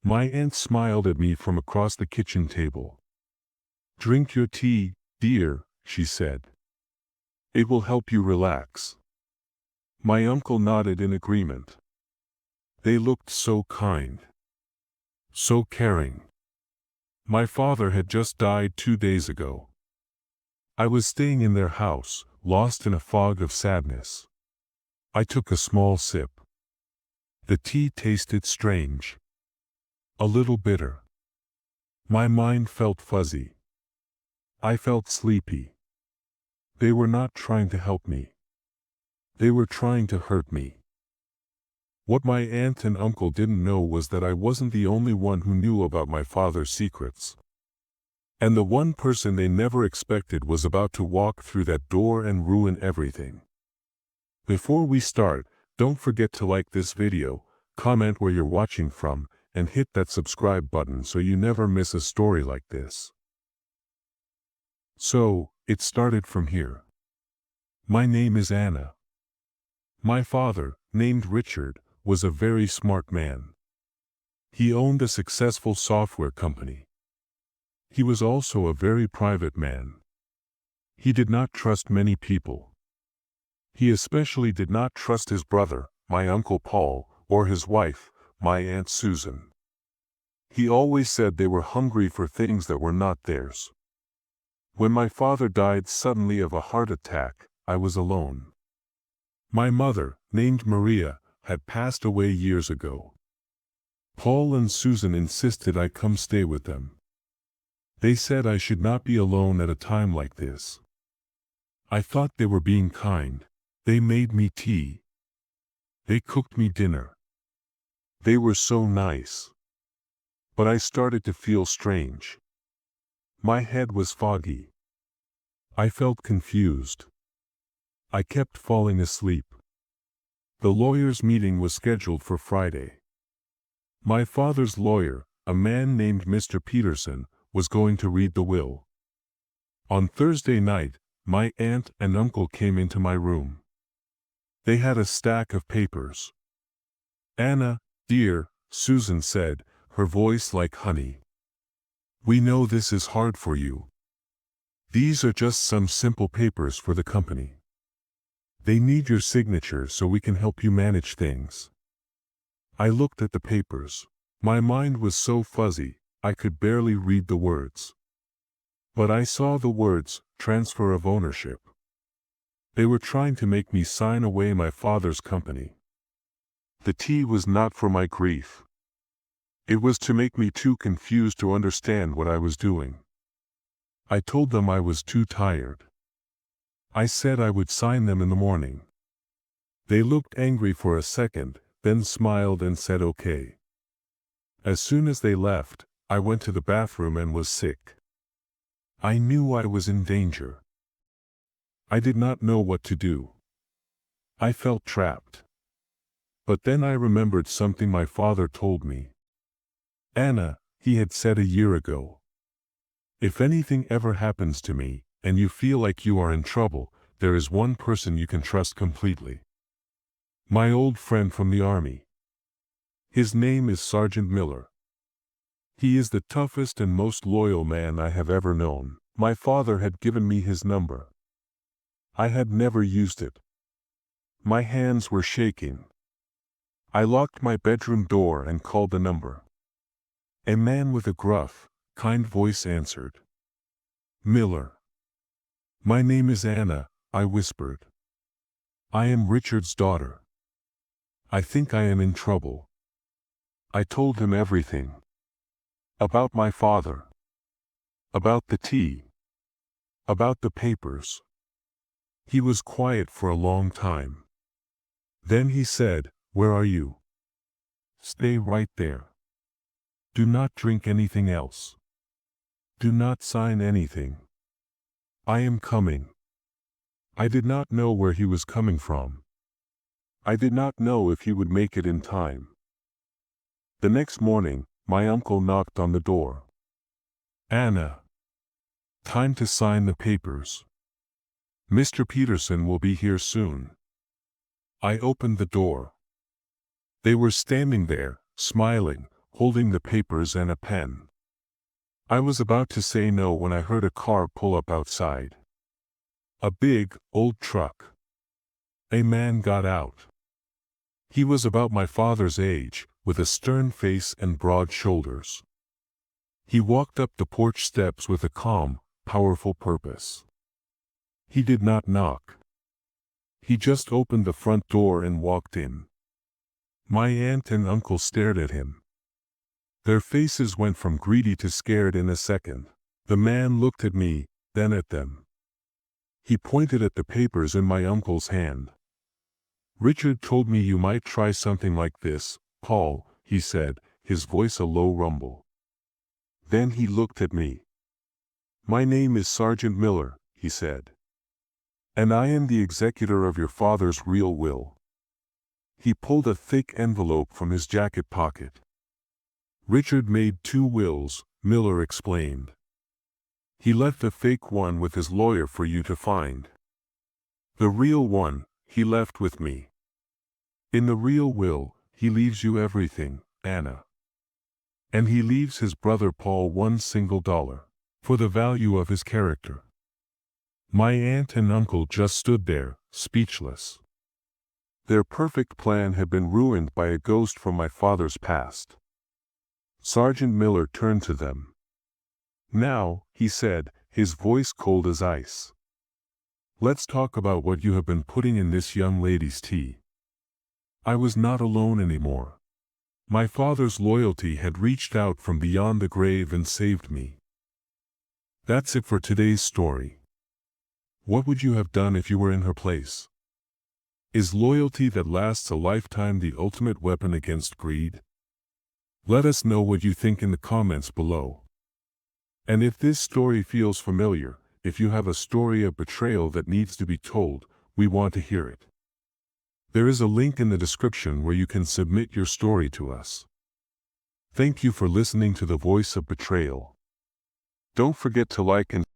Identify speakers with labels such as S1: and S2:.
S1: My aunt smiled at me from across the kitchen table. "Drink your tea, dear," she said. "It will help you relax." My uncle nodded in agreement. They looked so kind. So caring. My father had just died 2 days ago. I was staying in their house, lost in a fog of sadness. I took a small sip. The tea tasted strange. A little bitter. My mind felt fuzzy. I felt sleepy. They were not trying to help me. They were trying to hurt me. What my aunt and uncle didn't know was that I wasn't the only one who knew about my father's secrets. And the one person they never expected was about to walk through that door and ruin everything. Before we start, don't forget to like this video, comment where you're watching from, and hit that subscribe button so you never miss a story like this. So, it started from here. My name is Anna. My father, named Richard, was a very smart man. He owned a successful software company. He was also a very private man. He did not trust many people. He especially did not trust his brother, my Uncle Paul, or his wife, my Aunt Susan. He always said they were hungry for things that were not theirs. When my father died suddenly of a heart attack, I was alone. My mother, named Maria, had passed away years ago. Paul and Susan insisted I come stay with them. They said I should not be alone at a time like this. I thought they were being kind. They made me tea. They cooked me dinner. They were so nice. But I started to feel strange. My head was foggy. I felt confused. I kept falling asleep. The lawyer's meeting was scheduled for Friday. My father's lawyer, a man named Mr. Peterson, was going to read the will. On Thursday night, my aunt and uncle came into my room. They had a stack of papers. "Anna, dear," Susan said, her voice like honey. "We know this is hard for you. These are just some simple papers for the company. They need your signature so we can help you manage things." I looked at the papers. My mind was so fuzzy, I could barely read the words. But I saw the words, transfer of ownership. They were trying to make me sign away my father's company. The tea was not for my grief. It was to make me too confused to understand what I was doing. I told them I was too tired. I said I would sign them in the morning. They looked angry for a second, then smiled and said okay. As soon as they left, I went to the bathroom and was sick. I knew I was in danger. I did not know what to do. I felt trapped. But then I remembered something my father told me. "Anna," he had said a year ago, "if anything ever happens to me, and you feel like you are in trouble, there is one person you can trust completely. My old friend from the army. His name is Sergeant Miller. He is the toughest and most loyal man I have ever known." My father had given me his number. I had never used it. My hands were shaking. I locked my bedroom door and called the number. A man with a gruff, kind voice answered. "Miller." "My name is Anna," I whispered. "I am Richard's daughter. I think I am in trouble." I told him everything. About my father. About the tea. About the papers. He was quiet for a long time. Then he said, "Where are you? Stay right there. Do not drink anything else. Do not sign anything. I am coming." I did not know where he was coming from. I did not know if he would make it in time. The next morning, my uncle knocked on the door. "Anna. Time to sign the papers. Mr. Peterson will be here soon." I opened the door. They were standing there, smiling, holding the papers and a pen. I was about to say no when I heard a car pull up outside. A big, old truck. A man got out. He was about my father's age, with a stern face and broad shoulders. He walked up the porch steps with a calm, powerful purpose. He did not knock. He just opened the front door and walked in. My aunt and uncle stared at him. Their faces went from greedy to scared in a second. The man looked at me, then at them. He pointed at the papers in my uncle's hand. "Richard told me you might try something like this, Paul," he said, his voice a low rumble. Then he looked at me. "My name is Sergeant Miller," he said. "And I am the executor of your father's real will." He pulled a thick envelope from his jacket pocket. "Richard made 2 wills," Miller explained. "He left a fake one with his lawyer for you to find. The real one, he left with me. In the real will, he leaves you everything, Anna. And he leaves his brother Paul $1 for the value of his character." My aunt and uncle just stood there, speechless. Their perfect plan had been ruined by a ghost from my father's past. Sergeant Miller turned to them. "Now," he said, his voice cold as ice, "let's talk about what you have been putting in this young lady's tea." I was not alone anymore. My father's loyalty had reached out from beyond the grave and saved me. That's it for today's story. What would you have done if you were in her place? Is loyalty that lasts a lifetime the ultimate weapon against greed? Let us know what you think in the comments below. And if this story feels familiar, if you have a story of betrayal that needs to be told, we want to hear it. There is a link in the description where you can submit your story to us. Thank you for listening to the Voice of Betrayal. Don't forget to like and